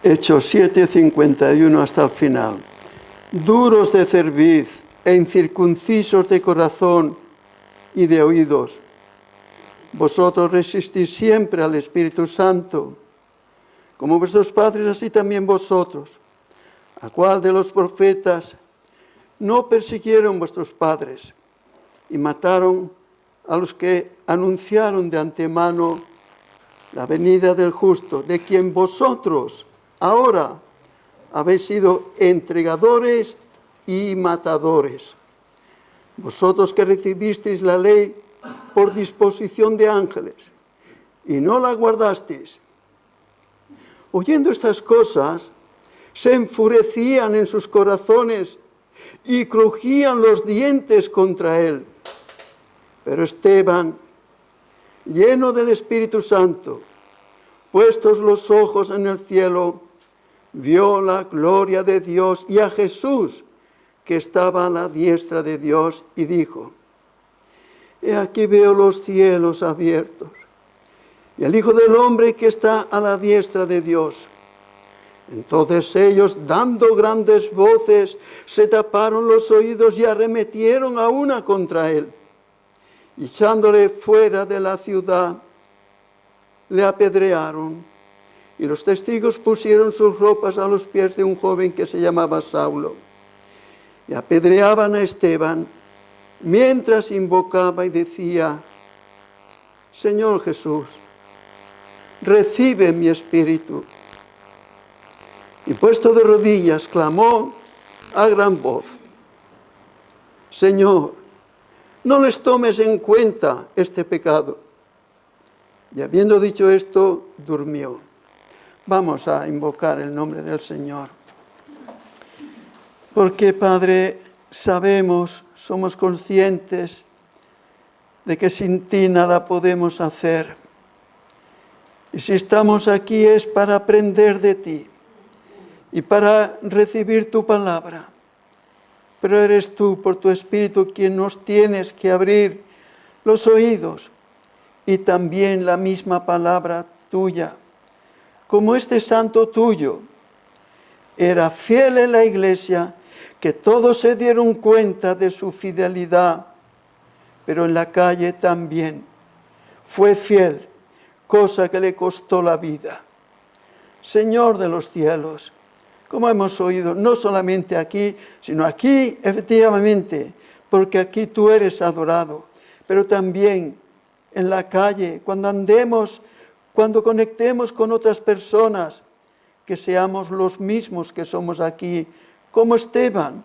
Hechos 7:51 hasta el final. Duros de cerviz e incircuncisos de corazón y de oídos, vosotros resistís siempre al Espíritu Santo, como vuestros padres, así también vosotros. ¿A cuál de los profetas no persiguieron vuestros padres y mataron a los que anunciaron de antemano la venida del justo, de quien vosotros ahora habéis sido entregadores y matadores? Vosotros que recibisteis la ley por disposición de ángeles y no la guardasteis. Oyendo estas cosas, se enfurecían en sus corazones y crujían los dientes contra él. Pero Esteban, lleno del Espíritu Santo, puestos los ojos en el cielo, vio la gloria de Dios y a Jesús, que estaba a la diestra de Dios, y dijo: He aquí veo los cielos abiertos, y el Hijo del Hombre que está a la diestra de Dios. Entonces ellos, dando grandes voces, se taparon los oídos y arremetieron a una contra él. Y echándole fuera de la ciudad, le apedrearon. Y los testigos pusieron sus ropas a los pies de un joven que se llamaba Saulo. Y apedreaban a Esteban, mientras invocaba y decía: Señor Jesús, recibe mi espíritu. Y puesto de rodillas, clamó a gran voz: Señor, no les tomes en cuenta este pecado. Y habiendo dicho esto, durmió. Vamos a invocar el nombre del Señor. Porque, Padre, sabemos, somos conscientes de que sin ti nada podemos hacer. Y si estamos aquí es para aprender de ti y para recibir tu palabra. Pero eres tú, por tu Espíritu, quien nos tienes que abrir los oídos y también la misma palabra tuya. Como este santo tuyo era fiel en la iglesia, que todos se dieron cuenta de su fidelidad, pero en la calle también fue fiel, cosa que le costó la vida. Señor de los cielos, como hemos oído, no solamente aquí, sino aquí, efectivamente, porque aquí tú eres adorado, pero también en la calle, cuando andemos, cuando conectemos con otras personas, que seamos los mismos que somos aquí, como Esteban,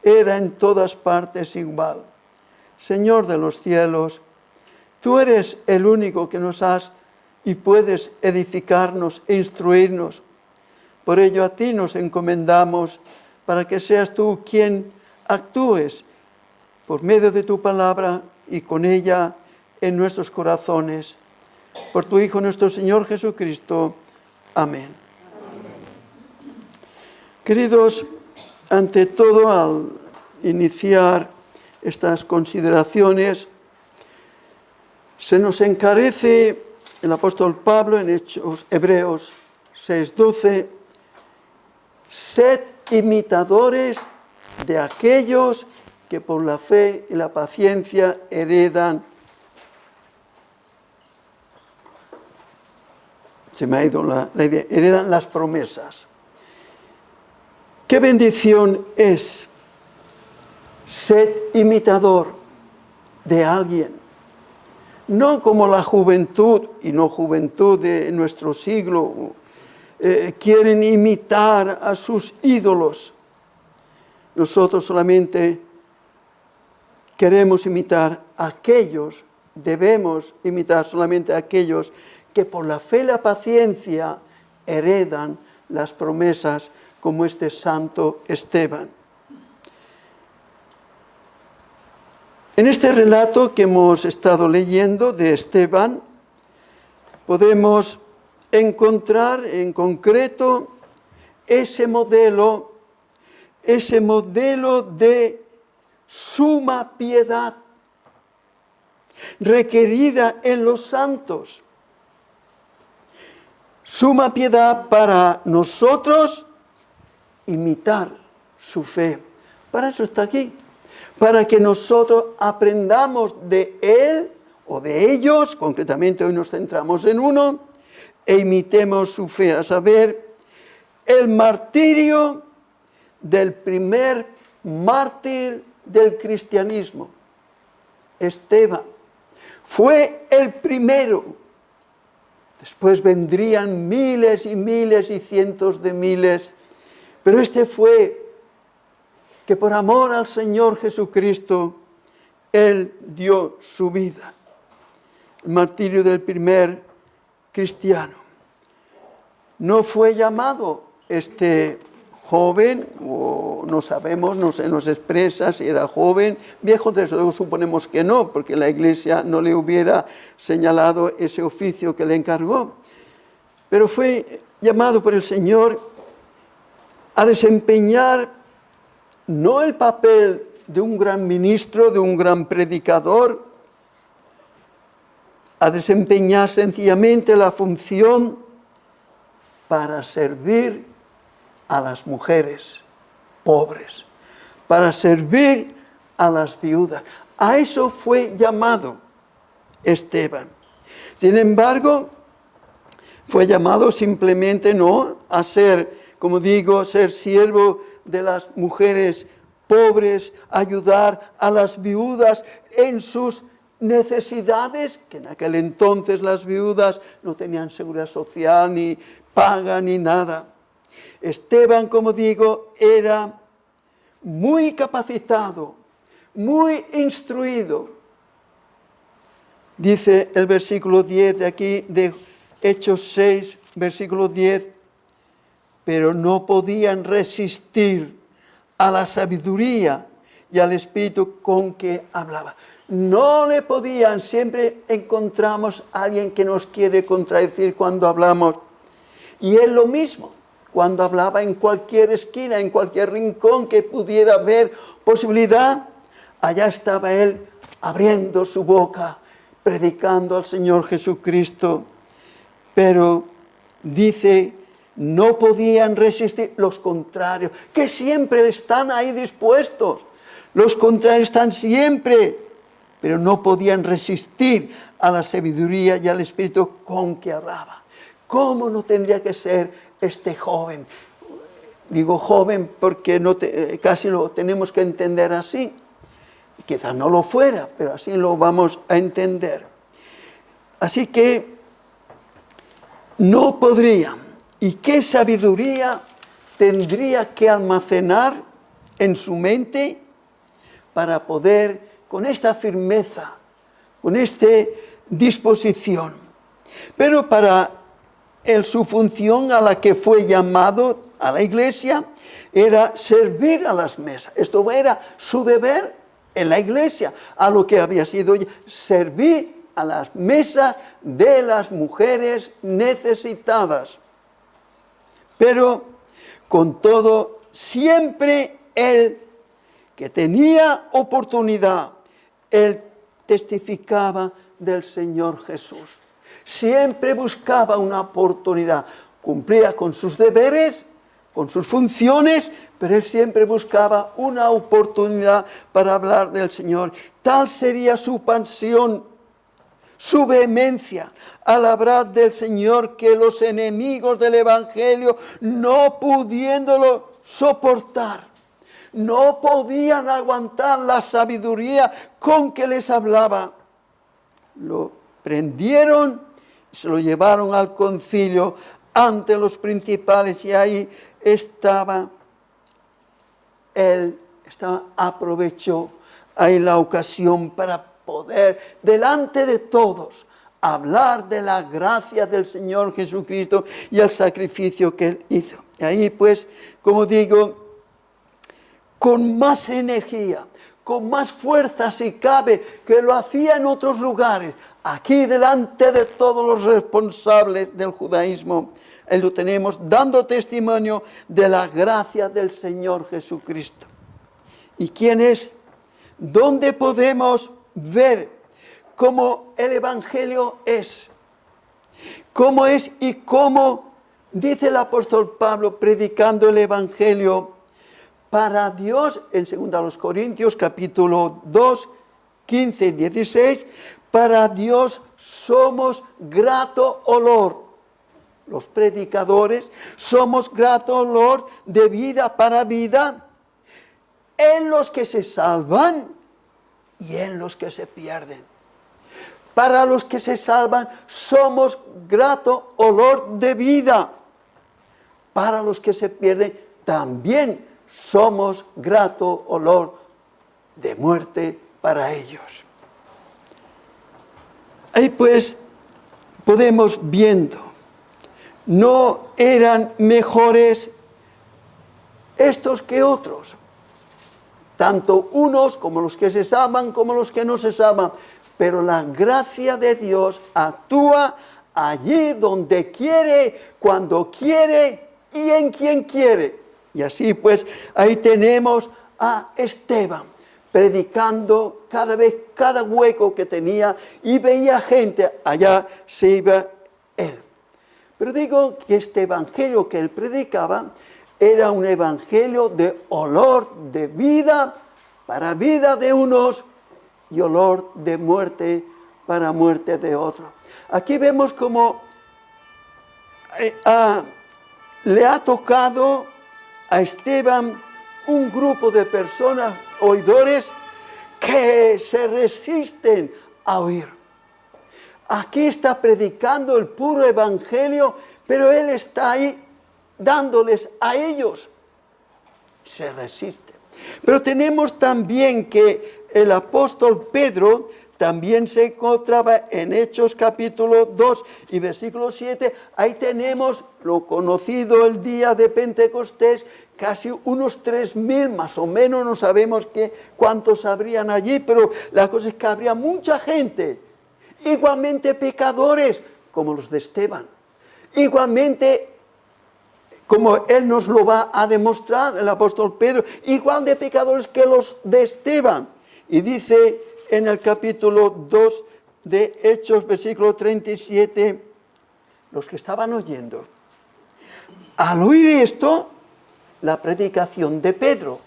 era en todas partes igual. Señor de los cielos, tú eres el único que nos has y puedes edificarnos e instruirnos. Por ello a ti nos encomendamos, para que seas tú quien actúes por medio de tu palabra y con ella en nuestros corazones. Por tu Hijo nuestro Señor Jesucristo. Amén. Queridos, ante todo, al iniciar estas consideraciones, se nos encarece el apóstol Pablo en Hebreos 6:12, sed imitadores de aquellos que por la fe y la paciencia heredan. Se me ha ido la idea. Heredan las promesas. ¡Qué bendición es ser imitador de alguien! No como la juventud, y no juventud de nuestro siglo, quieren imitar a sus ídolos. Nosotros solamente queremos imitar a aquellos, debemos imitar solamente a aquellos que por la fe y la paciencia heredan las promesas, como este santo Esteban. En este relato que hemos estado leyendo de Esteban, podemos encontrar en concreto ese modelo de suma piedad requerida en los santos. suma piedad para nosotros imitar su fe. Para eso está aquí, para que nosotros aprendamos de él o de ellos, concretamente hoy nos centramos en uno, e imitemos su fe, a saber, el martirio del primer mártir del cristianismo, Esteban. Fue el primero. Después vendrían miles y miles y cientos de miles, pero este fue que por amor al Señor Jesucristo, él dio su vida. El martirio del primer cristiano. No fue llamado este joven, o no sabemos, no se nos expresa si era joven, viejo desde luego suponemos que no, porque la Iglesia no le hubiera señalado ese oficio que le encargó. Pero fue llamado por el Señor a desempeñar no el papel de un gran ministro, de un gran predicador, a desempeñar sencillamente la función para servir a las mujeres pobres, para servir a las viudas. A eso fue llamado Esteban. Sin embargo, fue llamado simplemente no a ser, como digo, ser siervo de las mujeres pobres, ayudar a las viudas en sus necesidades, que en aquel entonces las viudas no tenían seguridad social, ni paga, ni nada. Esteban, como digo, era muy capacitado, muy instruido. Dice el versículo 10 de aquí, de Hechos 6, versículo 10, pero no podían resistir a la sabiduría y al espíritu con que hablaba. No le podían, siempre encontramos a alguien que nos quiere contradecir cuando hablamos. Y es lo mismo, cuando hablaba en cualquier esquina, en cualquier rincón que pudiera haber posibilidad, allá estaba él abriendo su boca, predicando al Señor Jesucristo. Pero dice, no podían resistir los contrarios, que siempre están ahí dispuestos. Los contrarios están siempre, pero no podían resistir a la sabiduría y al espíritu con que hablaba. ¿Cómo no tendría que ser este joven? Digo joven porque casi lo tenemos que entender así. Quizás no lo fuera, pero así lo vamos a entender. Así que no podría. ¿Y qué sabiduría tendría que almacenar en su mente para poder, con esta firmeza, con esta disposición? Pero para su función a la que fue llamado a la iglesia era servir a las mesas. Esto era su deber en la iglesia, a lo que había sido servir a las mesas de las mujeres necesitadas. Pero con todo, siempre él, que tenía oportunidad, él testificaba del Señor Jesús. Siempre buscaba una oportunidad, cumplía con sus deberes, con sus funciones, pero él siempre buscaba una oportunidad para hablar del Señor. Tal sería su pasión, su vehemencia al hablar del Señor, que los enemigos del Evangelio, no pudiéndolo soportar, no podían aguantar la sabiduría con que les hablaba. Lo prendieron, se lo llevaron al concilio ante los principales y ahí aprovechó ahí la ocasión para poder, delante de todos, hablar de la gracia del Señor Jesucristo y el sacrificio que Él hizo. Y ahí pues, como digo, con más energía, con más fuerza si cabe, que lo hacía en otros lugares, aquí delante de todos los responsables del judaísmo, Él lo tenemos dando testimonio de la gracia del Señor Jesucristo. ¿Y quién es? ¿Dónde podemos ver cómo el Evangelio es? ¿Cómo es y cómo Dice el apóstol Pablo, predicando el Evangelio, para Dios, en 2 Corintios capítulo 2, 15 y 16, para Dios somos grato olor. Los predicadores somos grato olor de vida para vida en los que se salvan y en los que se pierden. Para los que se salvan somos grato olor de vida. Para los que se pierden también somos grato olor de muerte para ellos. Ahí pues podemos viendo, no eran mejores estos que otros, tanto unos como los que se salvan como los que no se salvan, pero la gracia de Dios actúa allí donde quiere, cuando quiere y en quien quiere. Y así pues ahí tenemos a Esteban predicando cada hueco que tenía y veía gente, allá se iba él. Pero digo que este evangelio que él predicaba era un evangelio de olor de vida para vida de unos y olor de muerte para muerte de otros. Aquí vemos como le ha tocado a Esteban un grupo de personas, oidores, que se resisten a oír. Aquí está predicando el puro evangelio, pero él está ahí dándoles a ellos. Se resiste. Pero tenemos también que el apóstol Pedro también se encontraba en Hechos capítulo 2 y versículo 7. Ahí tenemos lo conocido el día de Pentecostés, casi unos 3.000 más o menos, no sabemos cuántos habrían allí, pero la cosa es que habría mucha gente, igualmente pecadores como los de Esteban, igualmente como él nos lo va a demostrar el apóstol Pedro, igual de pecadores que los de Esteban. Y dice en el capítulo 2 de Hechos, versículo 37, los que estaban oyendo, al oír esto, la predicación de Pedro,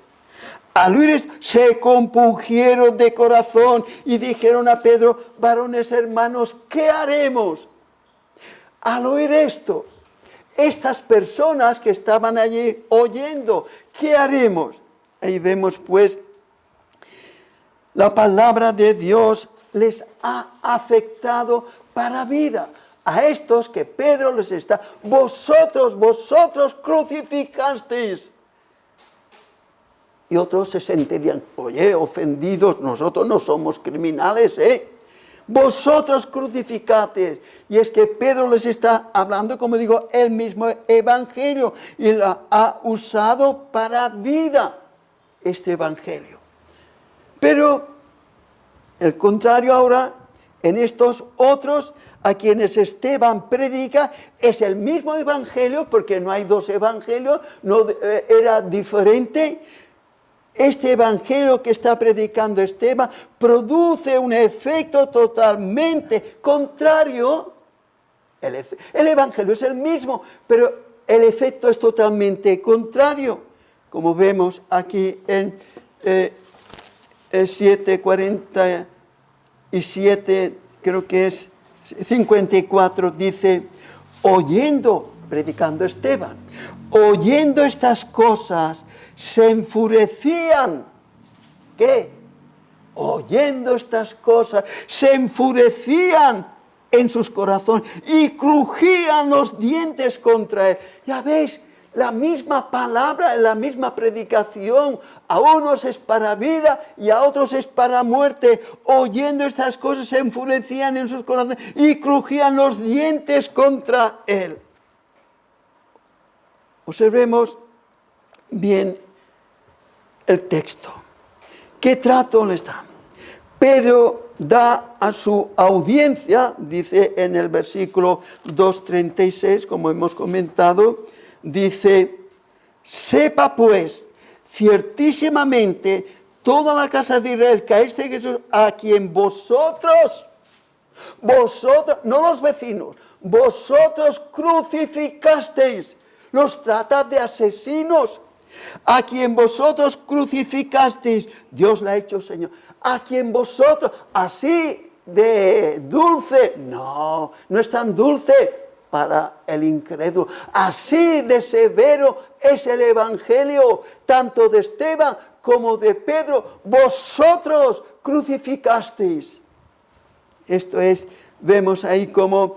al oír esto, se compungieron de corazón y dijeron a Pedro, varones hermanos, ¿qué haremos? Al oír esto, estas personas que estaban allí oyendo, ¿qué haremos? Ahí vemos pues, la palabra de Dios les ha afectado para vida. A estos que Pedro les está, vosotros crucificasteis. Y otros se sentirían, oye, ofendidos, nosotros no somos criminales, Vosotros crucificasteis. Y es que Pedro les está hablando, como digo, el mismo evangelio. Y lo ha usado para vida, este evangelio. Pero el contrario ahora, en estos otros a quienes Esteban predica, es el mismo evangelio, porque no hay dos evangelios, no era diferente. Este evangelio que está predicando Esteban produce un efecto totalmente contrario. El evangelio es el mismo, pero el efecto es totalmente contrario. Como vemos aquí en 7:47, creo que es 54, dice, predicando Esteban, oyendo estas cosas, se enfurecían. ¿Qué? Oyendo estas cosas, se enfurecían en sus corazones y crujían los dientes contra él. Ya veis, la misma palabra, la misma predicación, a unos es para vida y a otros es para muerte. Oyendo estas cosas se enfurecían en sus corazones y crujían los dientes contra él. Observemos bien el texto. ¿Qué trato les da? Pedro da a su audiencia, dice en el versículo 2:36, como hemos comentado, dice, sepa pues ciertísimamente toda la casa de Israel que a Jesús, a quien vosotros, no los vecinos, vosotros crucificasteis. Los trata de asesinos. A quien vosotros crucificasteis, Dios le ha hecho Señor. A quien vosotros, así de dulce, no es tan dulce para el incrédulo. Así de severo es el Evangelio, tanto de Esteban como de Pedro. Vosotros crucificasteis. Esto es, vemos ahí cómo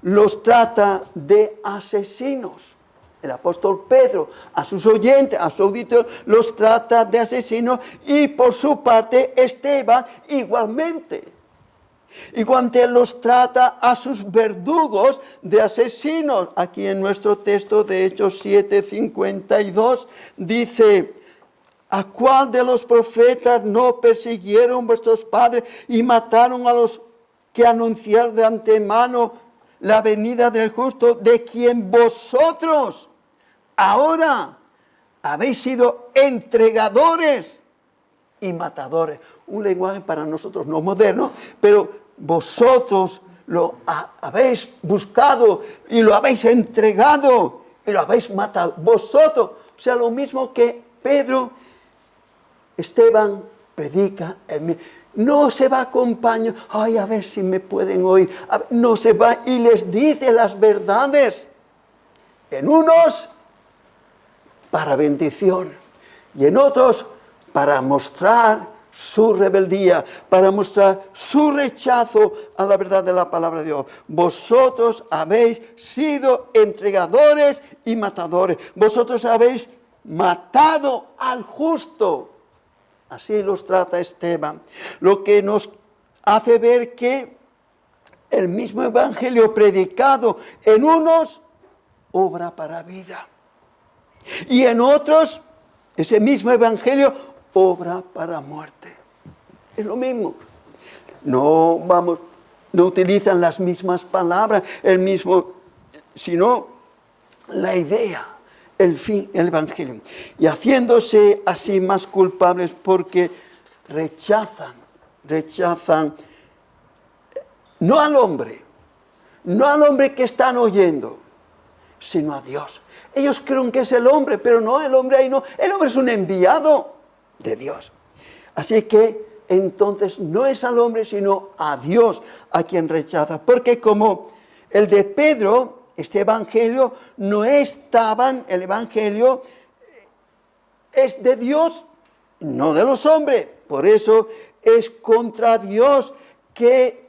los trata de asesinos. El apóstol Pedro a sus oyentes, a sus auditores, los trata de asesinos, y por su parte Esteban igualmente. Igualmente los trata a sus verdugos de asesinos. Aquí en nuestro texto de Hechos 7:52 dice: ¿a cuál de los profetas no persiguieron vuestros padres y mataron a los que anunciaron de antemano la venida del justo, de quien vosotros ahora habéis sido entregadores y matadores? Un lenguaje para nosotros no moderno, pero vosotros lo habéis buscado y lo habéis entregado y lo habéis matado. Vosotros, o sea, lo mismo que Pedro, Esteban predica el mismo. No se va acompañando, ay, a ver si me pueden oír. No se va y les dice las verdades. En unos para bendición y en otros para mostrar su rebeldía, para mostrar su rechazo a la verdad de la palabra de Dios. Vosotros habéis sido entregadores y matadores. Vosotros habéis matado al justo. Así los trata Esteban. Lo que nos hace ver que el mismo evangelio predicado en unos obra para vida. Y en otros, ese mismo evangelio obra para muerte. Es lo mismo. No utilizan las mismas palabras, sino la idea, el fin, el evangelio. Y haciéndose así más culpables porque rechazan no al hombre que están oyendo, sino a Dios. Ellos creen que es el hombre, pero no, el hombre ahí no. El hombre es un enviado de Dios. Así que entonces no es al hombre, sino a Dios a quien rechaza. Porque como el de Pedro, este evangelio el evangelio es de Dios, no de los hombres. Por eso es contra Dios que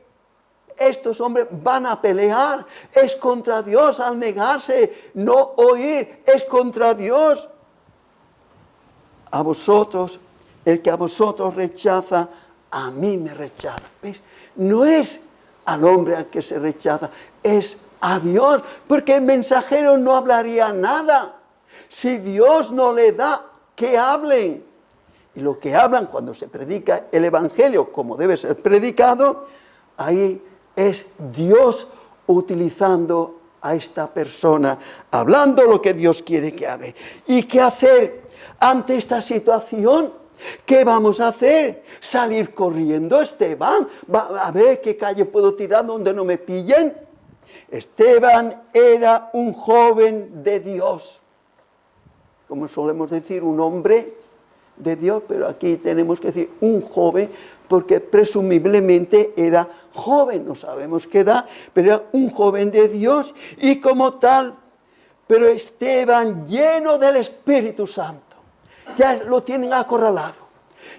estos hombres van a pelear. Es contra Dios al negarse, no oír. Es contra Dios. A vosotros, el que a vosotros rechaza, a mí me rechaza. ¿Ves? No es al hombre al que se rechaza, es a Dios. Porque el mensajero no hablaría nada si Dios no le da que hablen. Y lo que hablan cuando se predica el evangelio como debe ser predicado, ahí es Dios utilizando a esta persona, hablando lo que Dios quiere que hable. ¿Y qué hacer ante esta situación? ¿Qué vamos a hacer? ¿Salir corriendo, Esteban? A ver qué calle puedo tirar donde no me pillen. Esteban era un joven de Dios. Como solemos decir, un hombre de Dios, pero aquí tenemos que decir un joven, porque presumiblemente era joven, no sabemos qué edad, pero era un joven de Dios, y como tal, pero Esteban lleno del Espíritu Santo, ya lo tienen acorralado,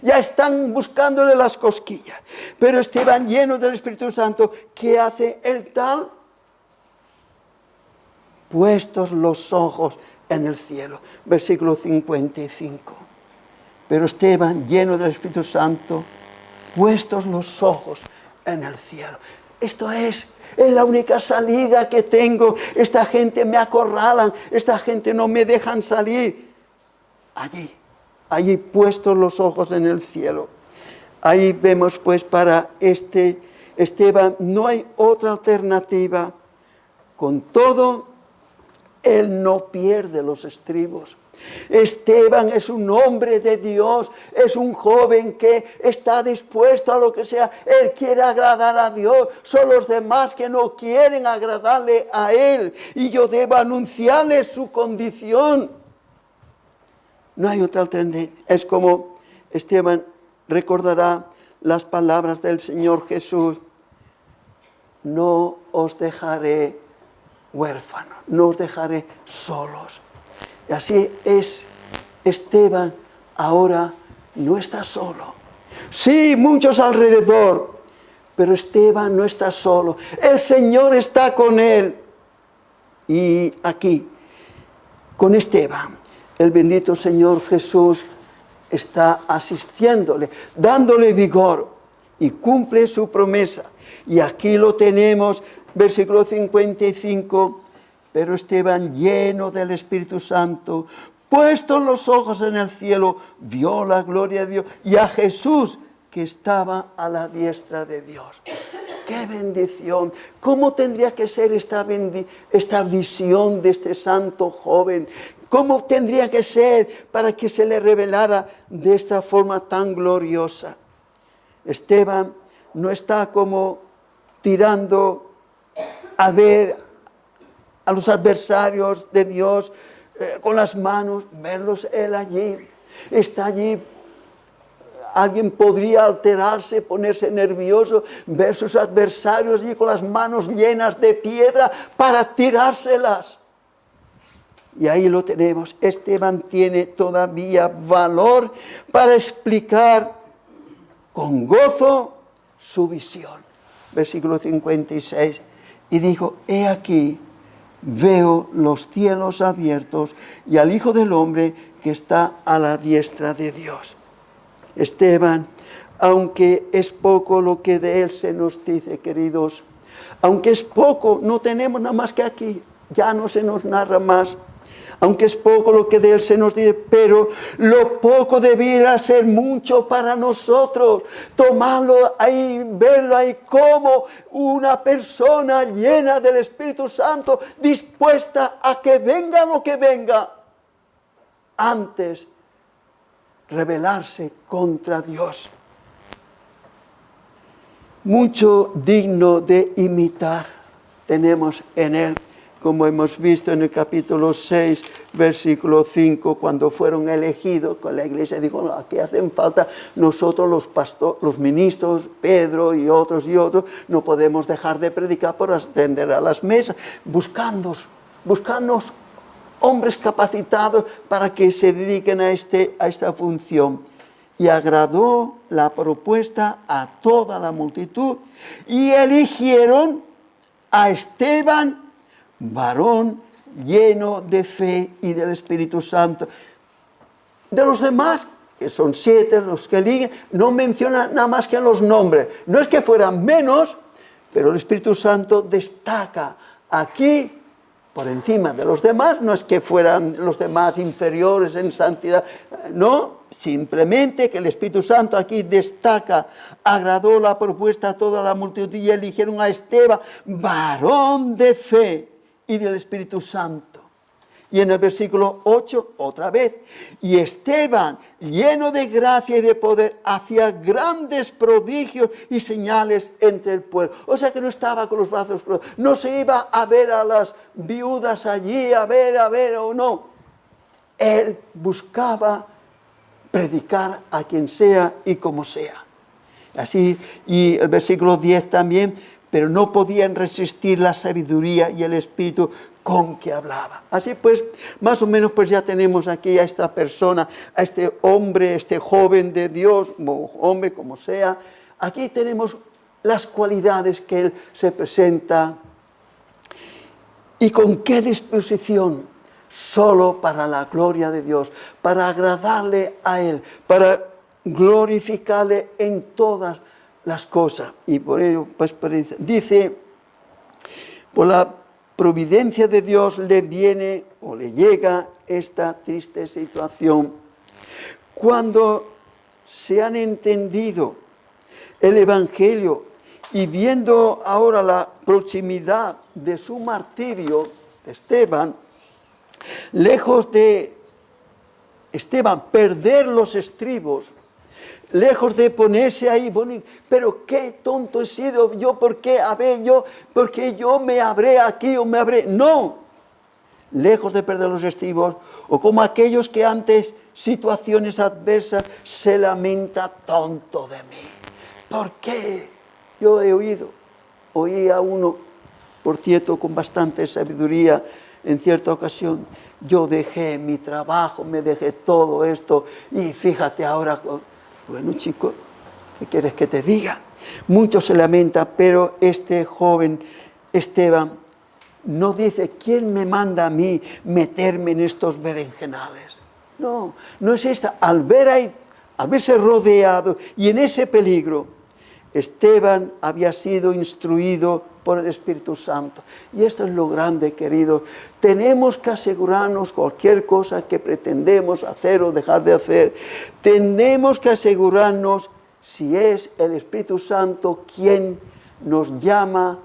ya están buscándole las cosquillas, pero Esteban lleno del Espíritu Santo, ¿qué hace el tal? Puestos los ojos en el cielo, versículo 55. Pero Esteban, lleno del Espíritu Santo, puestos los ojos en el cielo. Esto es la única salida que tengo. Esta gente me acorralan, esta gente no me dejan salir. Allí puestos los ojos en el cielo. Ahí vemos pues para Esteban no hay otra alternativa. Con todo, él no pierde los estribos. Esteban es un hombre de Dios, es un joven que está dispuesto a lo que sea. Él quiere agradar a Dios, son los demás que no quieren agradarle a Él. Y yo debo anunciarle su condición. No hay otra alternativa. Es como Esteban recordará las palabras del Señor Jesús. No os dejaré huérfanos, no os dejaré solos. Y así es, Esteban ahora no está solo. Sí, muchos alrededor, pero Esteban no está solo. El Señor está con él. Y aquí, con Esteban, el bendito Señor Jesús está asistiéndole, dándole vigor y cumple su promesa. Y aquí lo tenemos, versículo 55. Pero Esteban, lleno del Espíritu Santo, puestos los ojos en el cielo, vio la gloria de Dios y a Jesús que estaba a la diestra de Dios. ¡Qué bendición! ¿Cómo tendría que ser esta visión de este santo joven? ¿Cómo tendría que ser para que se le revelara de esta forma tan gloriosa? Esteban no está como tirando a ver a los adversarios de Dios con las manos, verlos él allí. Está allí. Alguien podría alterarse, ponerse nervioso, ver sus adversarios allí con las manos llenas de piedra para tirárselas. Y ahí lo tenemos. Esteban tiene todavía valor para explicar con gozo su visión. Versículo 56. Y dijo, he aquí, veo los cielos abiertos y al Hijo del Hombre que está a la diestra de Dios. Esteban, aunque es poco lo que de él se nos dice, queridos, aunque es poco, no tenemos nada más que aquí, ya no se nos narra más. Aunque es poco lo que de él se nos dice, pero lo poco debiera ser mucho para nosotros. Tomarlo ahí, verlo ahí como una persona llena del Espíritu Santo, dispuesta a que venga lo que venga, antes rebelarse contra Dios. Mucho digno de imitar tenemos en él. Como hemos visto en el capítulo 6, versículo 5, cuando fueron elegidos, con la iglesia dijo, aquí hacen falta nosotros los ministros, Pedro y otros, no podemos dejar de predicar por ascender a las mesas, buscándonos hombres capacitados para que se dediquen a esta función. Y agradó la propuesta a toda la multitud y eligieron a Esteban, varón lleno de fe y del Espíritu Santo. De los demás, que son 7 los que eligen, no menciona nada más que los nombres. No es que fueran menos, pero el Espíritu Santo destaca aquí por encima de los demás. No es que fueran los demás inferiores en santidad, no, simplemente que el Espíritu Santo aquí destaca. Agradó la propuesta a toda la multitud y eligieron a Esteban, varón de fe y del Espíritu Santo. Y en el versículo 8, otra vez, y Esteban, lleno de gracia y de poder, hacía grandes prodigios y señales entre el pueblo. O sea que no estaba con los brazos cruzados, no se iba a ver a las viudas allí, a ver o no. Él buscaba predicar a quien sea y como sea. Así, y el versículo 10 también, pero no podían resistir la sabiduría y el espíritu con que hablaba. Así pues, más o menos pues ya tenemos aquí a esta persona, a este hombre, este joven de Dios, hombre como sea. Aquí tenemos las cualidades que él se presenta y con qué disposición, solo para la gloria de Dios, para agradarle a él, para glorificarle en todas las cosas. Y por ello, pues dice, por la providencia de Dios le viene o le llega esta triste situación. Cuando se han entendido el Evangelio y viendo ahora la proximidad de su martirio, de Esteban, lejos de Esteban, perder los estribos, lejos de ponerse ahí, bueno, pero qué tonto he sido yo, porque yo me habré aquí o me habré... No, lejos de perder los estribos, o como aquellos que antes situaciones adversas se lamenta, tonto de mí. ¿Por qué? Yo oí a uno, por cierto, con bastante sabiduría, en cierta ocasión, yo dejé mi trabajo, me dejé todo esto, y fíjate ahora, bueno chico, ¿qué quieres que te diga? Muchos se lamentan, pero este joven Esteban no dice, ¿quién me manda a mí meterme en estos berenjenales? No, no es esta. Al verse rodeado y en ese peligro, Esteban había sido instruido por el Espíritu Santo. Y esto es lo grande, queridos. Tenemos que asegurarnos cualquier cosa que pretendemos hacer o dejar de hacer. Tenemos que asegurarnos si es el Espíritu Santo quien nos llama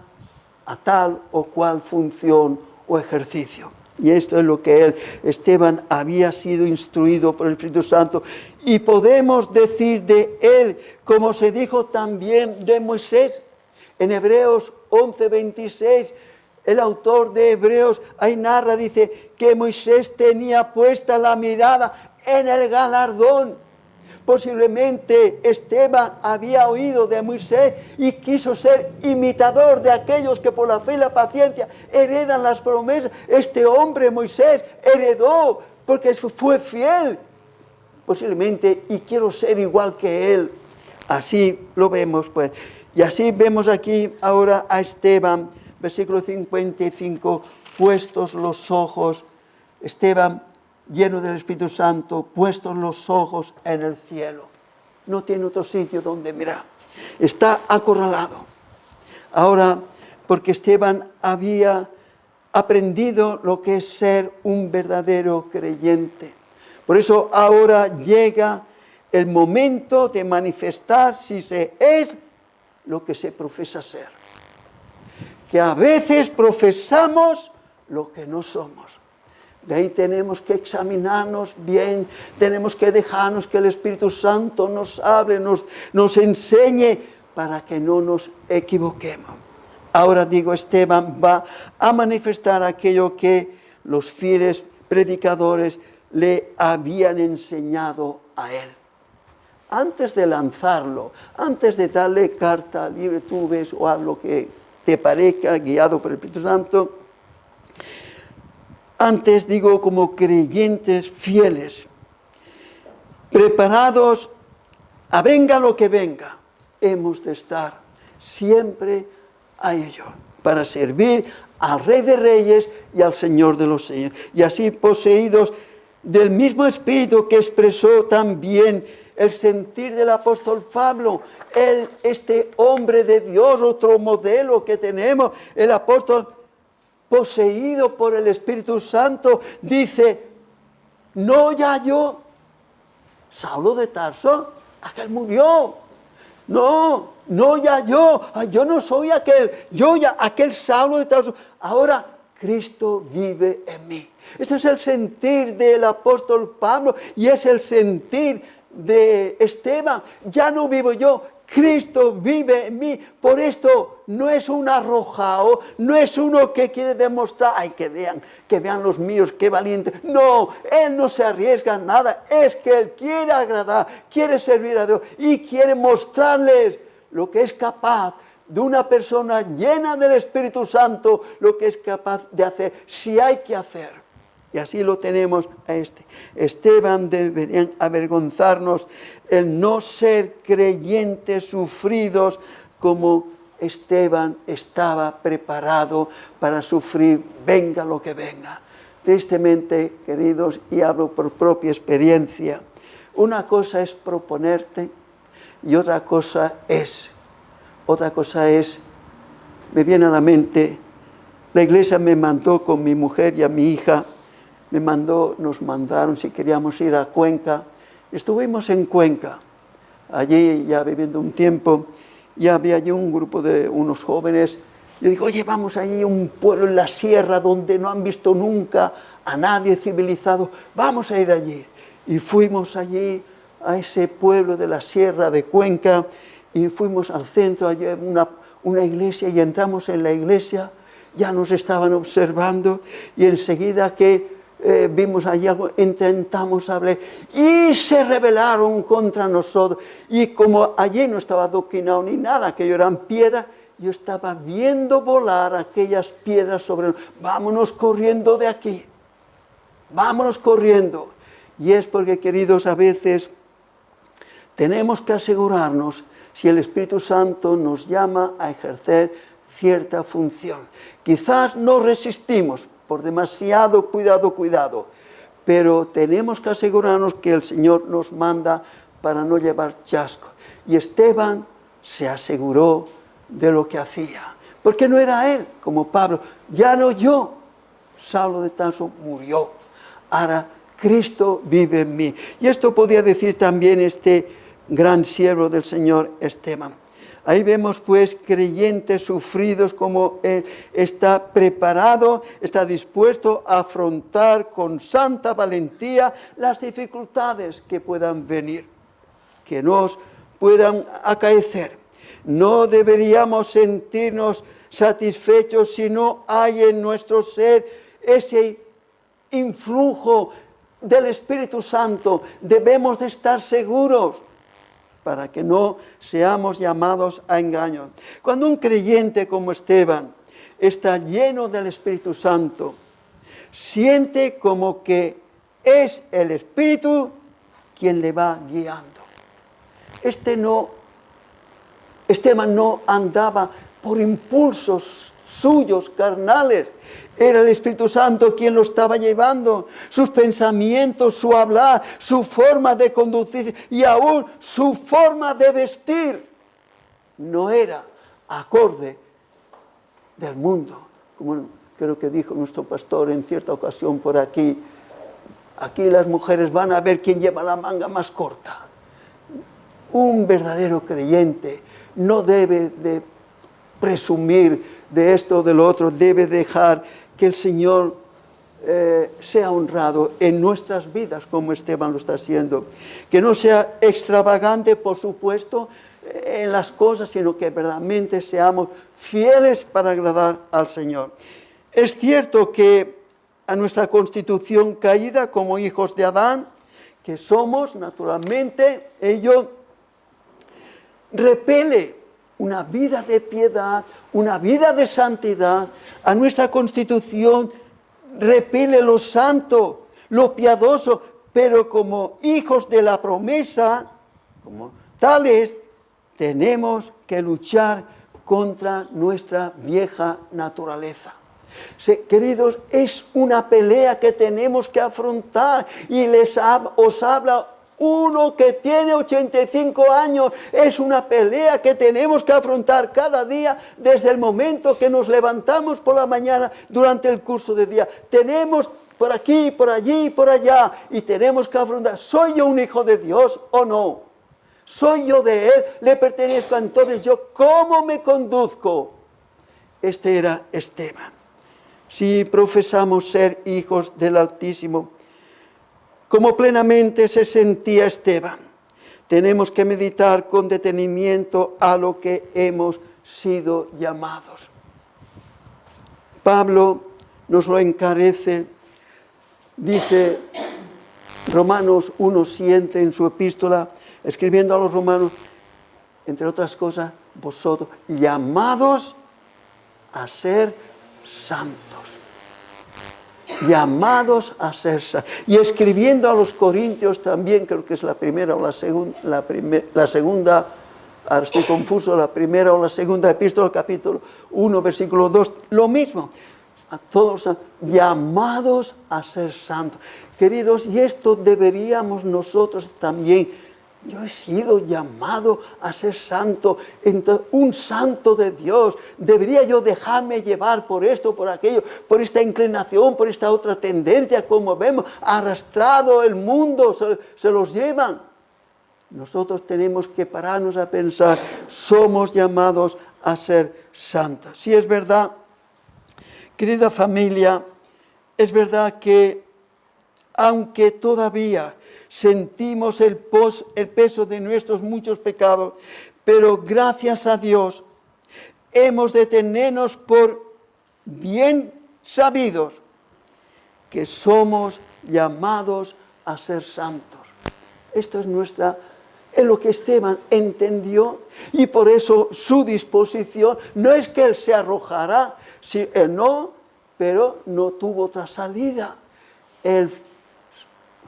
a tal o cual función o ejercicio. Y esto es lo que Esteban, había sido instruido por el Espíritu Santo. Y podemos decir de él, como se dijo también de Moisés, en Hebreos 11:26, el autor de Hebreos ahí narra, dice, que Moisés tenía puesta la mirada en el galardón. Posiblemente Esteban había oído de Moisés y quiso ser imitador de aquellos que por la fe y la paciencia heredan las promesas. Este hombre, Moisés, heredó porque fue fiel, posiblemente, y quiero ser igual que él. Así lo vemos, pues. Y así vemos aquí ahora a Esteban, versículo 55, puestos los ojos, Esteban, lleno del Espíritu Santo, puestos los ojos en el cielo. No tiene otro sitio donde mirar. Está acorralado. Ahora, porque Esteban había aprendido lo que es ser un verdadero creyente. Por eso ahora llega el momento de manifestar si se es lo que se profesa ser. Que a veces profesamos lo que no somos. De ahí tenemos que examinarnos bien, tenemos que dejarnos que el Espíritu Santo nos hable, nos enseñe para que no nos equivoquemos. Ahora digo, Esteban va a manifestar aquello que los fieles predicadores le habían enseñado a él. Antes de lanzarlo, antes de darle carta libre, tú ves o haz lo que te parezca, guiado por el Espíritu Santo. Antes digo, como creyentes fieles, preparados a venga lo que venga, hemos de estar siempre a ello, para servir al Rey de Reyes y al Señor de los Señores. Y así poseídos del mismo espíritu que expresó también el sentir del apóstol Pablo, este hombre de Dios, otro modelo que tenemos, el apóstol poseído por el Espíritu Santo, dice, no ya yo, Saulo de Tarso, aquel murió. No ya yo no soy aquel Saulo de Tarso. Ahora Cristo vive en mí. Este es el sentir del apóstol Pablo y es el sentir de Esteban. Ya no vivo yo, Cristo vive en mí. Por esto no es un arrojado, no es uno que quiere demostrar, ay, que vean los míos, qué valiente. No, él no se arriesga a nada, es que él quiere agradar, quiere servir a Dios y quiere mostrarles lo que es capaz de una persona llena del Espíritu Santo, lo que es capaz de hacer, si hay que hacer. Y así lo tenemos a Esteban. Deberían avergonzarnos el no ser creyentes sufridos como Esteban estaba preparado para sufrir, venga lo que venga. Tristemente, queridos, y hablo por propia experiencia, una cosa es proponerte y otra cosa es, me viene a la mente, la iglesia me mandó con mi mujer y a mi hija, nos mandaron si queríamos ir a Cuenca. Estuvimos en Cuenca, allí ya viviendo un tiempo, ya había allí un grupo de unos jóvenes. Yo digo, oye, vamos allí a un pueblo en la sierra donde no han visto nunca a nadie civilizado, vamos a ir allí. Y fuimos allí a ese pueblo de la Sierra de Cuenca y fuimos al centro, allí una iglesia, y entramos en la iglesia, ya nos estaban observando y enseguida que vimos allí algo, intentamos hablar y se rebelaron contra nosotros. Y como allí no estaba adoctrinado ni nada, que eran piedras, yo estaba viendo volar aquellas piedras sobre nosotros. Vámonos corriendo de aquí, vámonos corriendo. Y es porque, queridos, a veces tenemos que asegurarnos si el Espíritu Santo nos llama a ejercer cierta función. Quizás no resistimos por demasiado cuidado, pero tenemos que asegurarnos que el Señor nos manda para no llevar chasco. Y Esteban se aseguró de lo que hacía, porque no era él, como Pablo, ya no yo, Saulo de Tarso murió, ahora Cristo vive en mí. Y esto podía decir también este gran siervo del Señor, Esteban. Ahí vemos pues creyentes sufridos, como él está preparado, está dispuesto a afrontar con santa valentía las dificultades que puedan venir, que nos puedan acaecer. No deberíamos sentirnos satisfechos si no hay en nuestro ser ese influjo del Espíritu Santo. Debemos de estar seguros para que no seamos llamados a engaño. Cuando un creyente como Esteban está lleno del Espíritu Santo, siente como que es el Espíritu quien le va guiando. Esteban no andaba por impulsos suyos carnales, era el Espíritu Santo quien lo estaba llevando. Sus pensamientos, su hablar, su forma de conducir y aún su forma de vestir no era acorde del mundo, como creo que dijo nuestro pastor en cierta ocasión por aquí. Aquí las mujeres van a ver quién lleva la manga más corta. Un verdadero creyente no debe de presumir de esto o de lo otro, debe dejar que el Señor sea honrado en nuestras vidas como Esteban lo está haciendo. Que no sea extravagante, por supuesto, en las cosas, sino que verdaderamente seamos fieles para agradar al Señor. Es cierto que a nuestra constitución caída como hijos de Adán, que somos, naturalmente, ello repele una vida de piedad, una vida de santidad. A nuestra constitución repele lo santo, lo piadoso, pero como hijos de la promesa, como tales, tenemos que luchar contra nuestra vieja naturaleza. Queridos, es una pelea que tenemos que afrontar y os habla uno que tiene 85 años. Es una pelea que tenemos que afrontar cada día desde el momento que nos levantamos por la mañana durante el curso de día. Tenemos por aquí, por allí, por allá y tenemos que afrontar. ¿Soy yo un hijo de Dios o no? ¿Soy yo de Él? ¿Le pertenezco? Entonces, ¿yo cómo me conduzco? Este era Esteban. Si profesamos ser hijos del Altísimo, como plenamente se sentía Esteban, tenemos que meditar con detenimiento a lo que hemos sido llamados. Pablo nos lo encarece, dice Romanos 1:7 en su epístola, escribiendo a los romanos, entre otras cosas, vosotros llamados a ser santos. Llamados a ser santos. Y escribiendo a los Corintios también, creo que es la primera o la segunda, ahora estoy confuso, la primera o la segunda epístola, capítulo 1, versículo 2, lo mismo. A todos llamados a ser santos. Queridos, y esto deberíamos nosotros también. Yo he sido llamado a ser santo, un santo de Dios. ¿Debería yo dejarme llevar por esto, por aquello, por esta inclinación, por esta otra tendencia, como vemos, arrastrado el mundo, se los llevan? Nosotros tenemos que pararnos a pensar, somos llamados a ser santos. Si es verdad, querida familia, es verdad que aunque todavía sentimos el peso de nuestros muchos pecados, pero gracias a Dios hemos de tenernos por bien sabidos que somos llamados a ser santos. Esto es lo que Esteban entendió, y por eso su disposición no es que él se arrojara, pero no tuvo otra salida. Él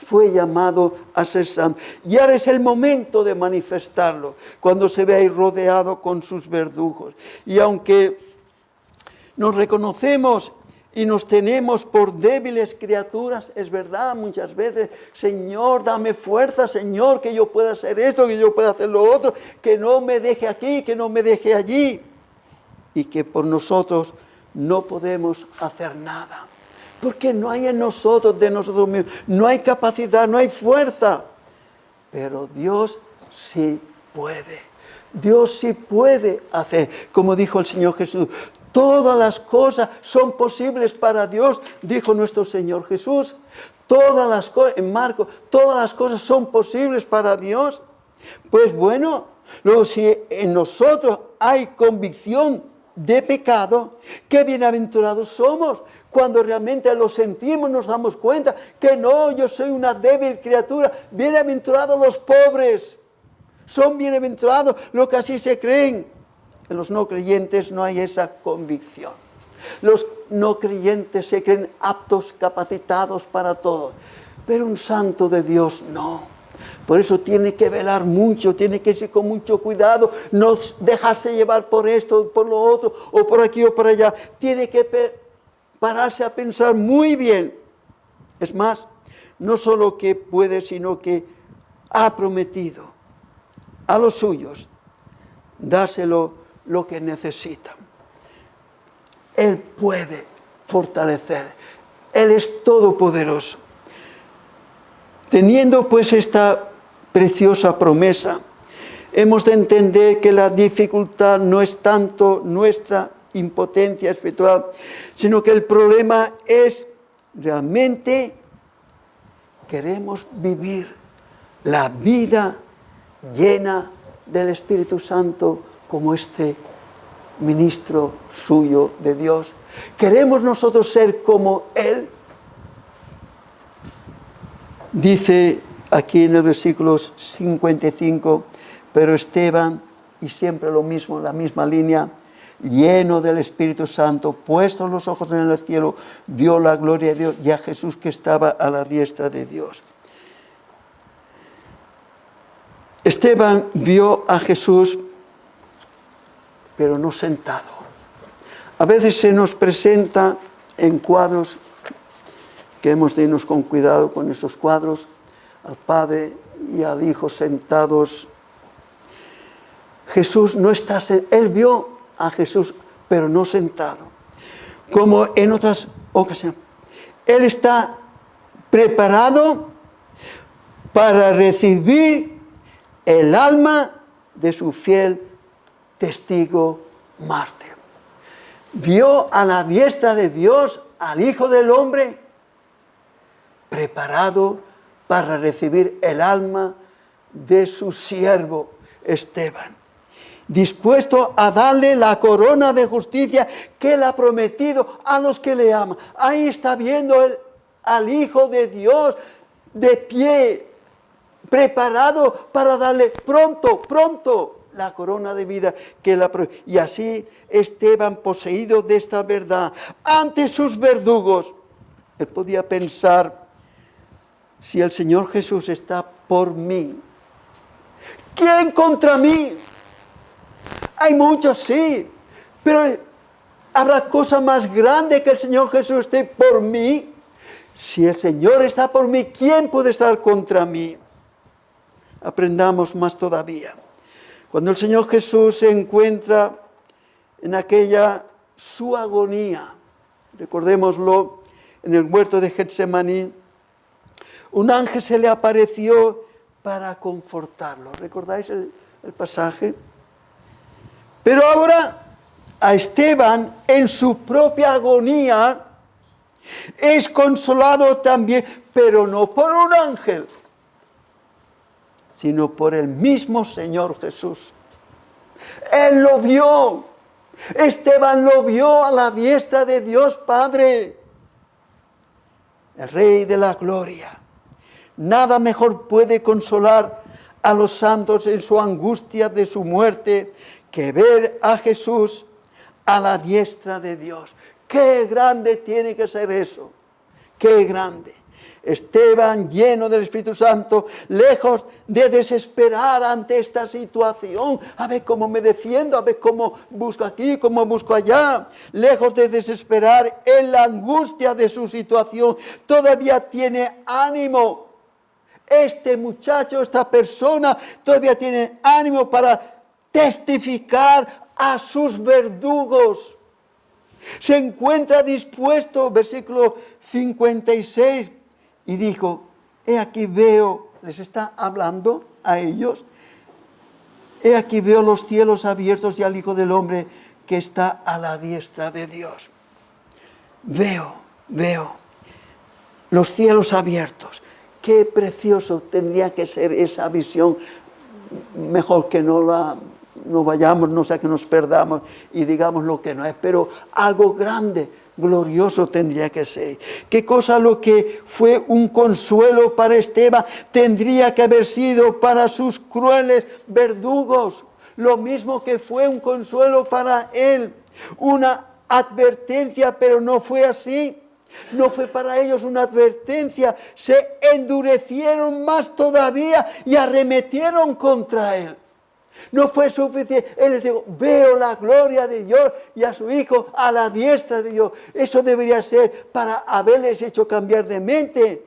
fue llamado a ser santo. Y ahora es el momento de manifestarlo, cuando se ve ahí rodeado con sus verdugos. Y aunque nos reconocemos y nos tenemos por débiles criaturas, es verdad, muchas veces, Señor, dame fuerza, Señor, que yo pueda hacer esto, que yo pueda hacer lo otro, que no me deje aquí, que no me deje allí, y que por nosotros no podemos hacer nada, porque no hay en nosotros, de nosotros mismos, no hay capacidad, no hay fuerza, pero Dios sí puede. Dios sí puede hacer, como dijo el Señor Jesús. Todas las cosas son posibles para Dios, dijo nuestro Señor Jesús. Todas las cosas, en Marcos, todas las cosas son posibles para Dios. Pues bueno, luego si en nosotros hay convicción de pecado, qué bienaventurados somos. Cuando realmente lo sentimos, nos damos cuenta que no, yo soy una débil criatura. Bienaventurados los pobres. Son bienaventurados los que así se creen. En los no creyentes no hay esa convicción. Los no creyentes se creen aptos, capacitados para todo. Pero un santo de Dios no. Por eso tiene que velar mucho, tiene que ir con mucho cuidado, no dejarse llevar por esto, por lo otro, o por aquí o por allá. Tiene que pararse a pensar muy bien. Es más, no solo que puede, sino que ha prometido a los suyos dárselo lo que necesitan. Él puede fortalecer. Él es todopoderoso. Teniendo pues esta preciosa promesa, hemos de entender que la dificultad no es tanto nuestra impotencia espiritual, sino que el problema es realmente queremos vivir la vida llena del Espíritu Santo como este ministro suyo de Dios. ¿Queremos nosotros ser como Él? Dice aquí en el versículo 55, pero Esteban, y siempre lo mismo, la misma línea, lleno del Espíritu Santo, puestos los ojos en el cielo, vio la gloria de Dios y a Jesús que estaba a la diestra de Dios. Esteban vio a Jesús, pero no sentado. A veces se nos presenta en cuadros, que hemos de irnos con cuidado con esos cuadros, al Padre y al Hijo sentados. Jesús no está, él vio a Jesús, pero no sentado. Como en otras ocasiones. Él está preparado para recibir el alma de su fiel testigo mártir. Vio a la diestra de Dios al Hijo del Hombre preparado para recibir el alma de su siervo Esteban, dispuesto a darle la corona de justicia que él ha prometido a los que le aman. Ahí está viendo al Hijo de Dios de pie, preparado para darle pronto la corona de vida que él ha prometido. Y así Esteban, poseído de esta verdad, ante sus verdugos, él podía pensar: si el Señor Jesús está por mí, ¿quién contra mí? Hay muchos, sí, pero ¿habrá cosa más grande que el Señor Jesús esté por mí? Si el Señor está por mí, ¿quién puede estar contra mí? Aprendamos más todavía. Cuando el Señor Jesús se encuentra en aquella su agonía, recordémoslo, en el huerto de Getsemaní, un ángel se le apareció para confortarlo. ¿Recordáis el pasaje? Pero ahora a Esteban, en su propia agonía, Es consolado también, pero no por un ángel, sino por el mismo Señor Jesús. Él lo vio. Esteban lo vio a la diestra de Dios Padre, el Rey de la Gloria. Nada mejor puede consolar a los santos en su angustia de su muerte que ver a Jesús a la diestra de Dios. ¡Qué grande tiene que ser eso! ¡Qué grande! Esteban, lleno del Espíritu Santo, lejos de desesperar ante esta situación, a ver cómo me defiendo, a ver cómo busco aquí, cómo busco allá, lejos de desesperar en la angustia de su situación, todavía tiene ánimo. Este muchacho, esta persona, todavía tiene ánimo para testificar a sus verdugos. Se encuentra dispuesto, versículo 56, y dijo, he aquí veo, les está hablando a ellos, he aquí veo los cielos abiertos y al Hijo del Hombre que está a la diestra de Dios. Veo los cielos abiertos. Qué precioso tendría que ser esa visión. Mejor que no vayamos, no sea que nos perdamos y digamos lo que no es, pero algo grande, glorioso tendría que ser. ¿Qué cosa lo que fue un consuelo para Esteban tendría que haber sido para sus crueles verdugos? Lo mismo que fue un consuelo para él, una advertencia, pero no fue así. No fue para ellos una advertencia, se endurecieron más todavía y arremetieron contra él. No fue suficiente. Él les dijo, veo la gloria de Dios y a su Hijo a la diestra de Dios. Eso debería ser para haberles hecho cambiar de mente.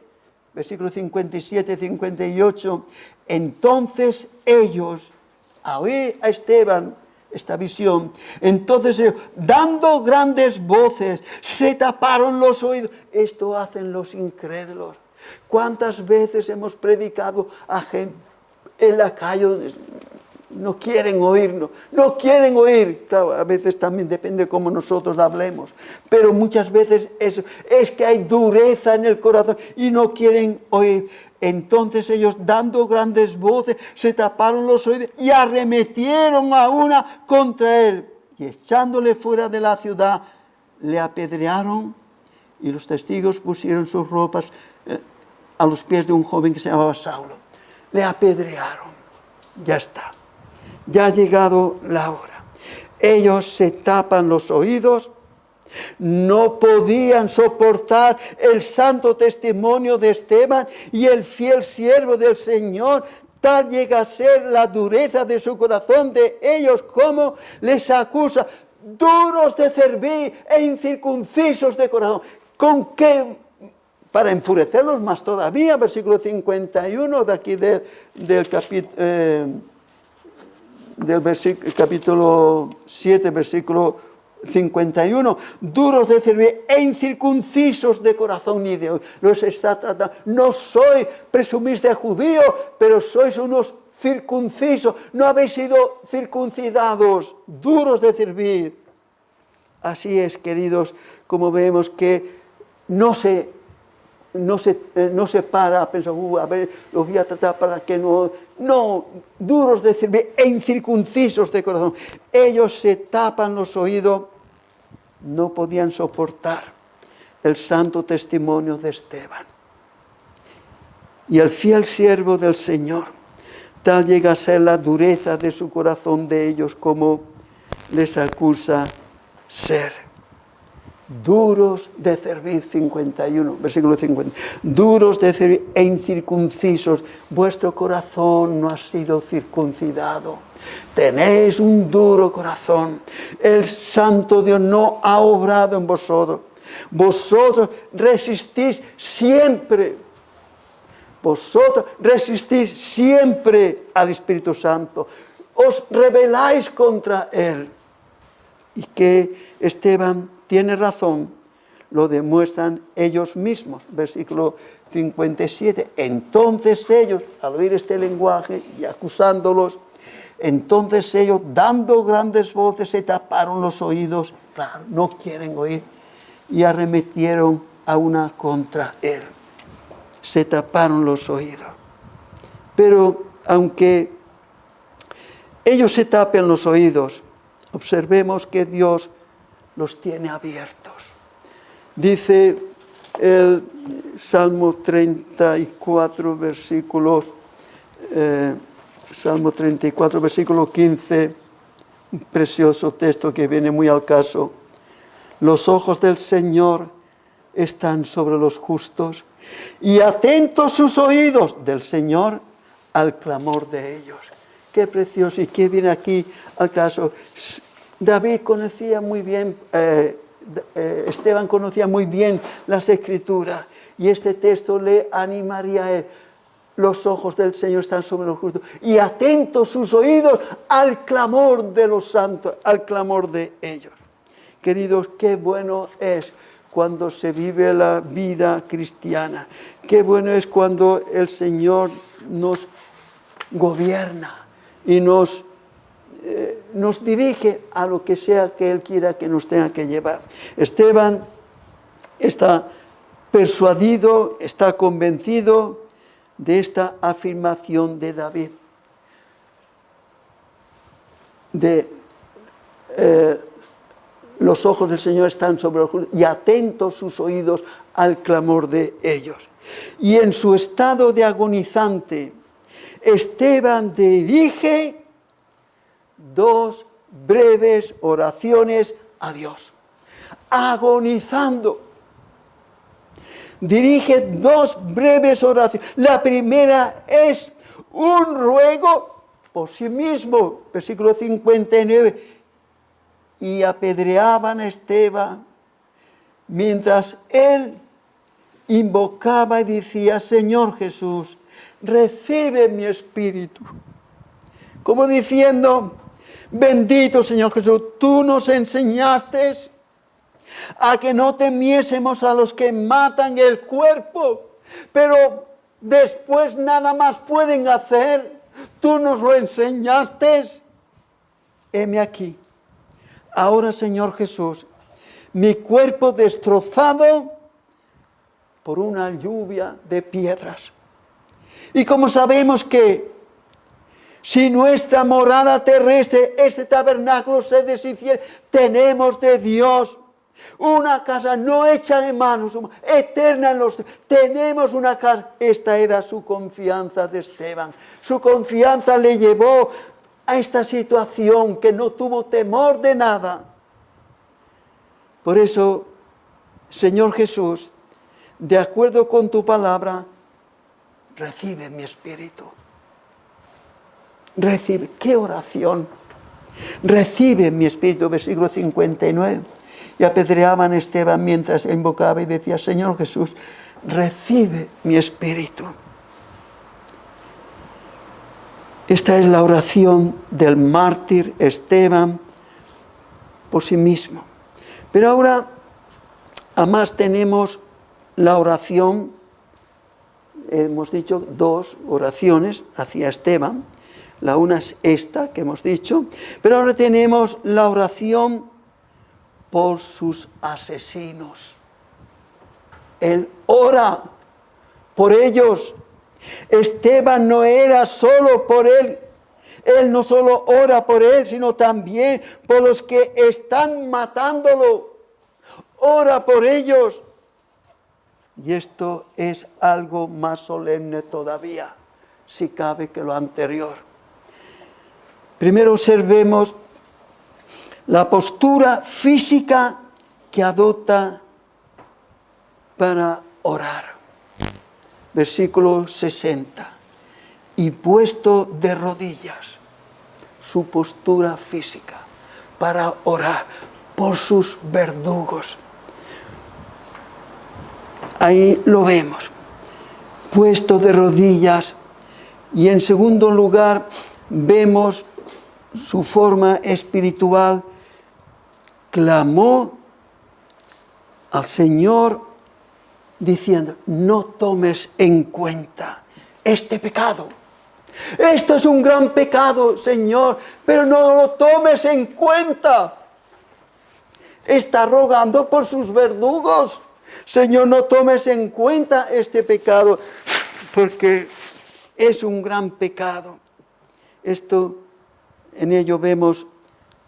Versículo 57, 58. Entonces ellos, a oír a Esteban esta visión, entonces ellos, dando grandes voces, se taparon los oídos. Esto hacen los incrédulos. ¿Cuántas veces hemos predicado a gente en la calle? No quieren oírnos, no quieren oír. Claro, a veces también depende cómo nosotros hablemos, pero muchas veces es que hay dureza en el corazón y no quieren oír. Entonces ellos, dando grandes voces, se taparon los oídos y arremetieron a una contra él. Y echándole fuera de la ciudad, le apedrearon y los testigos pusieron sus ropas a los pies de un joven que se llamaba Saulo. Le apedrearon. Ya está. Ya ha llegado la hora. Ellos se tapan los oídos. No podían soportar el santo testimonio de Esteban y el fiel siervo del Señor. Tal llega a ser la dureza de su corazón de ellos como les acusa. Duros de cerviz e incircuncisos de corazón. ¿Con qué? Para enfurecerlos más todavía. Versículo 51 de aquí del capítulo 7, versículo 51, duros de cerviz e incircuncisos de corazón y de oído. Los está tratando. No soy, presumís de judío, pero sois unos circuncisos. No habéis sido circuncidados, duros de cerviz. Así es, queridos, como vemos que no se para a pensar, a ver, los voy a tratar para que no... No, duros de cerviz e incircuncisos de corazón. Ellos se tapan los oídos, no podían soportar el santo testimonio de Esteban. Y el fiel siervo del Señor, tal llega a ser la dureza de su corazón de ellos como les acusa ser. Duros de cerviz, 51, versículo 50. Duros de cerviz e incircuncisos. Vuestro corazón no ha sido circuncidado. Tenéis un duro corazón. El santo Dios no ha obrado en vosotros. Vosotros resistís siempre. Vosotros resistís siempre al Espíritu Santo. Os rebeláis contra Él. Y que Esteban tiene razón, lo demuestran ellos mismos. Versículo 57. Entonces ellos, al oír este lenguaje y acusándolos, entonces ellos, dando grandes voces, se taparon los oídos. Claro, no quieren oír. Y arremetieron a una contra él. Se taparon los oídos. Pero aunque ellos se tapen los oídos, observemos que Dios los tiene abiertos. Dice el Salmo 34, Salmo 34, versículo 15, un precioso texto que viene muy al caso. Los ojos del Señor están sobre los justos y atentos sus oídos del Señor al clamor de ellos. Qué precioso y qué viene aquí al caso. David conocía muy bien, Esteban conocía muy bien las Escrituras y este texto le animaría a él. Los ojos del Señor están sobre los justos y atentos sus oídos al clamor de los santos, al clamor de ellos. Queridos, qué bueno es cuando se vive la vida cristiana. Qué bueno es cuando el Señor nos gobierna y nos dirige a lo que sea que Él quiera que nos tenga que llevar. Esteban está persuadido, está convencido de esta afirmación de David. Los ojos del Señor están sobre los justos y atentos sus oídos al clamor de ellos. Y en su estado de agonizante, Esteban dirige 2 breves oraciones a Dios. Agonizando. Dirige 2 breves oraciones. La primera es un ruego por sí mismo. Versículo 59. Y apedreaban a Esteban mientras él invocaba y decía: Señor Jesús, recibe mi espíritu. Como diciendo: bendito Señor Jesús, tú nos enseñaste a que no temiésemos a los que matan el cuerpo, pero después nada más pueden hacer. Tú nos lo enseñaste. Heme aquí. Ahora, Señor Jesús, mi cuerpo destrozado por una lluvia de piedras. Y como sabemos que si nuestra morada terrestre, este tabernáculo, se deshiciera, tenemos de Dios una casa no hecha de manos, eterna en los cielos. Tenemos una casa. Esta era su confianza de Esteban. Su confianza le llevó a esta situación, que no tuvo temor de nada. Por eso, Señor Jesús, de acuerdo con tu palabra, recibe mi espíritu. Recibe, qué oración. Recibe mi espíritu, versículo 59. Y apedreaban a Esteban mientras invocaba y decía: Señor Jesús, recibe mi espíritu. Esta es la oración del mártir Esteban por sí mismo. Pero ahora, además, tenemos la oración, hemos dicho 2 oraciones hacia Esteban. La una es esta que hemos dicho, pero ahora tenemos la oración por sus asesinos. Él ora por ellos. Esteban no era solo por él. Él no solo ora por él, sino también por los que están matándolo. Ora por ellos. Y esto es algo más solemne todavía, si cabe, que lo anterior. Primero observemos la postura física que adopta para orar. Versículo 60. Y puesto de rodillas, su postura física para orar por sus verdugos. Ahí lo vemos, puesto de rodillas. Y en segundo lugar, vemos su forma espiritual. Clamó al Señor diciendo: no tomes en cuenta este pecado. Esto es un gran pecado, Señor, pero no lo tomes en cuenta. Está rogando por sus verdugos. Señor, no tomes en cuenta este pecado, porque es un gran pecado. En ello vemos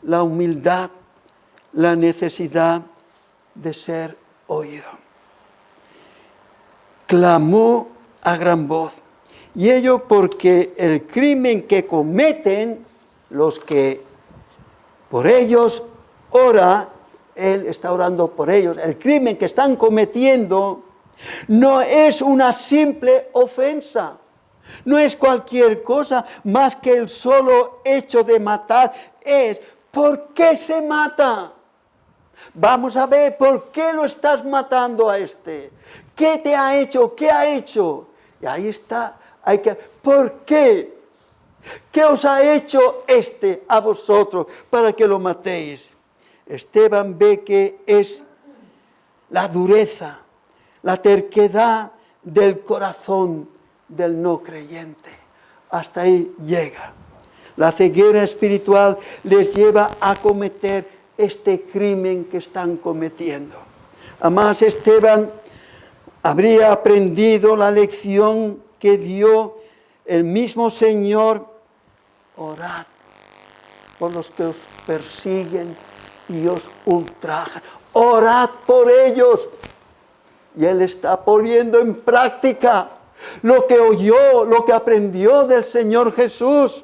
la humildad, la necesidad de ser oído. Clamó a gran voz, y ello porque el crimen que cometen los que por ellos ora, Él está orando por ellos, el crimen que están cometiendo no es una simple ofensa, no es cualquier cosa más que el solo hecho de matar. Es, ¿por qué se mata? Vamos a ver, ¿por qué lo estás matando a este? ¿Qué te ha hecho? ¿Qué ha hecho? Y ahí está, ¿por qué? ¿Qué os ha hecho este a vosotros para que lo matéis? Esteban ve que es la dureza, la terquedad del corazón del no creyente. Hasta ahí llega. La ceguera espiritual les lleva a cometer este crimen que están cometiendo. Además, Esteban habría aprendido la lección que dio el mismo Señor: orad por los que os persiguen y os ultrajan. Orad por ellos. Y Él está poniendo en práctica lo que oyó, lo que aprendió del Señor Jesús.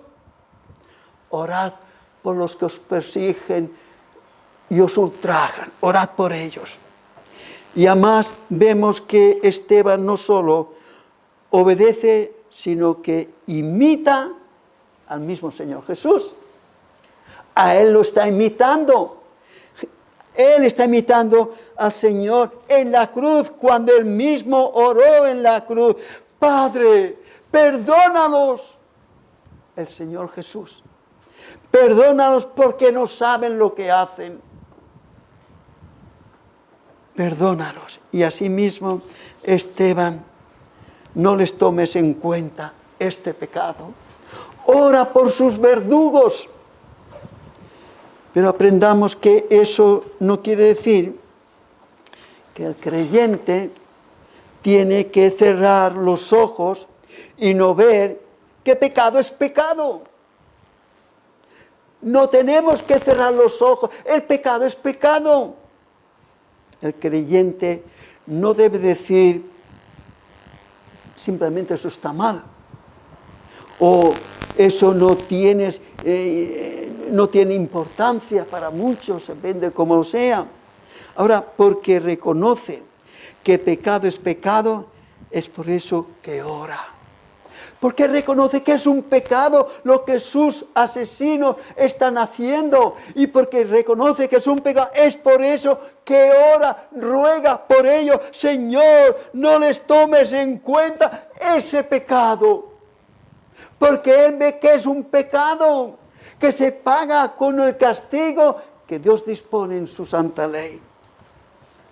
Orad por los que os persiguen y os ultrajan. Orad por ellos. Y además vemos que Esteban no solo obedece, sino que imita al mismo Señor Jesús. A Él lo está imitando. Él está imitando al Señor en la cruz, cuando Él mismo oró en la cruz: Padre, perdónalos. El Señor Jesús: perdónalos porque no saben lo que hacen. Perdónalos. Y asimismo, Esteban: no les tomes en cuenta este pecado. Ora por sus verdugos. Pero aprendamos que eso no quiere decir que el creyente tiene que cerrar los ojos y no ver que pecado es pecado. No tenemos que cerrar los ojos. El pecado es pecado. El creyente no debe decir simplemente eso está mal, o eso no tiene importancia para muchos, depende cómo sea. Ahora, porque reconoce que pecado es pecado, es por eso que ora. Porque reconoce que es un pecado lo que sus asesinos están haciendo. Y porque reconoce que es un pecado, es por eso que ora, ruega por ello: Señor, no les tomes en cuenta ese pecado. Porque Él ve que es un pecado, que se paga con el castigo que Dios dispone en su santa ley.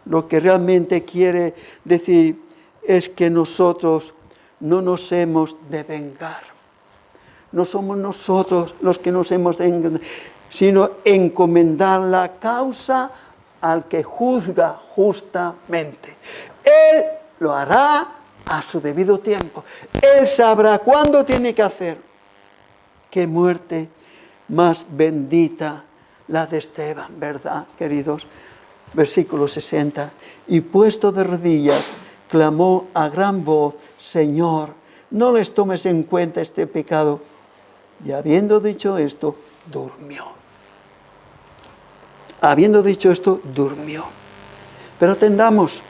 Lo que realmente quiere decir es que nosotros no nos hemos de vengar. No somos nosotros los que nos hemos de vengar, sino encomendar la causa al que juzga justamente. Él lo hará a su debido tiempo. Él sabrá cuándo tiene que hacer. Qué muerte más bendita la de Esteban, ¿verdad, queridos? Versículo 60. Y puesto de rodillas, clamó a gran voz: Señor, no les tomes en cuenta este pecado. Y habiendo dicho esto, durmió. Habiendo dicho esto, durmió. Pero atendamos,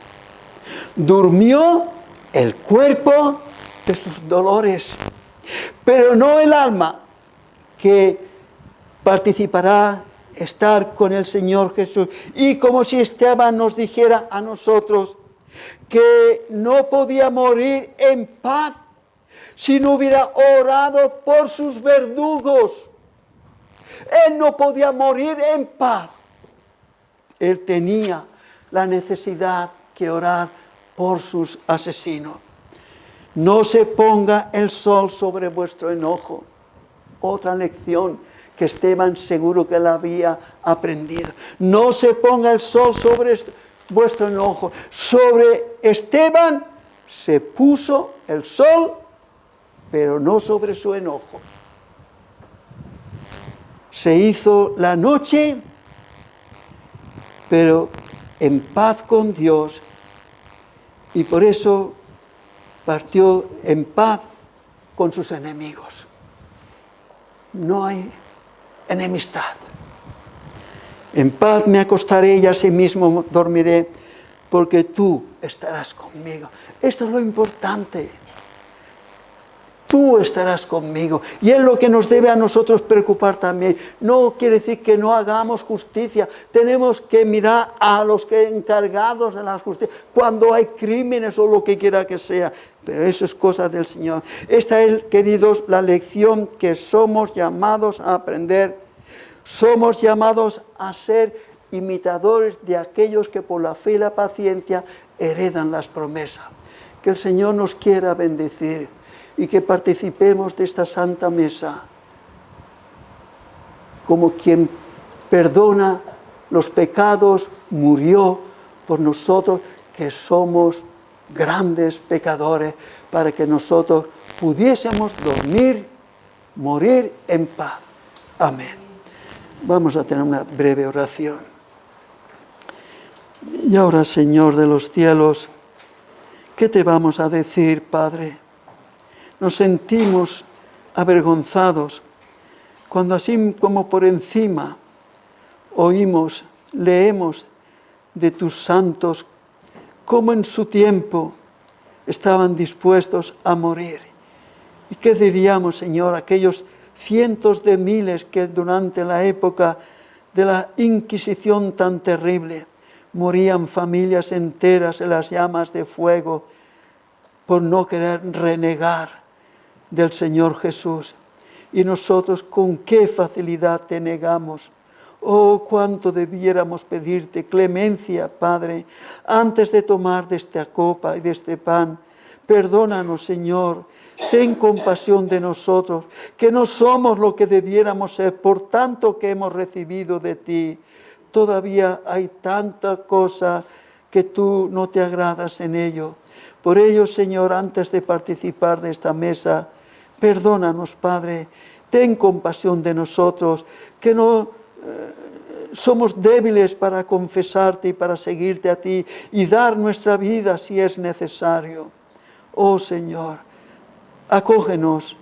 durmió el cuerpo de sus dolores, pero no el alma, que participará estar con el Señor Jesús. Y como si Esteban nos dijera a nosotros que no podía morir en paz si no hubiera orado por sus verdugos. Él no podía morir en paz. Él tenía la necesidad que orar por sus asesinos. No se ponga el sol sobre vuestro enojo. Otra lección que Esteban seguro que la había aprendido. No se ponga el sol sobre esto. vuestro enojo. Sobre Esteban se puso el sol, pero no sobre su enojo. Se hizo la noche, pero en paz con Dios, y por eso partió en paz con sus enemigos. No hay enemistad. En paz me acostaré y asimismo dormiré, porque tú estarás conmigo. Esto es lo importante. Tú estarás conmigo. Y es lo que nos debe a nosotros preocupar también. No quiere decir que no hagamos justicia. Tenemos que mirar a los que encargados de la justicia cuando hay crímenes o lo que quiera que sea. Pero eso es cosa del Señor. Esta es, queridos, la lección que somos llamados a aprender. Somos llamados a ser imitadores de aquellos que por la fe y la paciencia heredan las promesas. Que el Señor nos quiera bendecir y que participemos de esta santa mesa como quien perdona los pecados, murió por nosotros, que somos grandes pecadores, para que nosotros pudiésemos dormir, morir en paz. Amén. Vamos a tener una breve oración. Y ahora, Señor de los cielos, ¿qué te vamos a decir, Padre? Nos sentimos avergonzados cuando así como por encima oímos, leemos de tus santos, cómo en su tiempo estaban dispuestos a morir. ¿Y qué diríamos, Señor, aquellos cientos de miles que durante la época de la Inquisición tan terrible morían familias enteras en las llamas de fuego por no querer renegar del Señor Jesús? Y nosotros con qué facilidad te negamos. Oh, cuánto debiéramos pedirte clemencia, Padre, antes de tomar de esta copa y de este pan. Perdónanos, Señor, ten compasión de nosotros, que no somos lo que debiéramos ser por tanto que hemos recibido de ti. Todavía hay tanta cosa que tú no te agradas en ello. Por ello, Señor, antes de participar de esta mesa, perdónanos, Padre, ten compasión de nosotros, que no somos débiles para confesarte y para seguirte a ti y dar nuestra vida si es necesario. Oh Señor, acógenos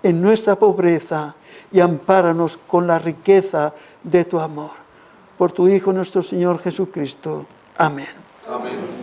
en nuestra pobreza y ampáranos con la riqueza de tu amor. Por tu Hijo nuestro Señor Jesucristo. Amén. Amén.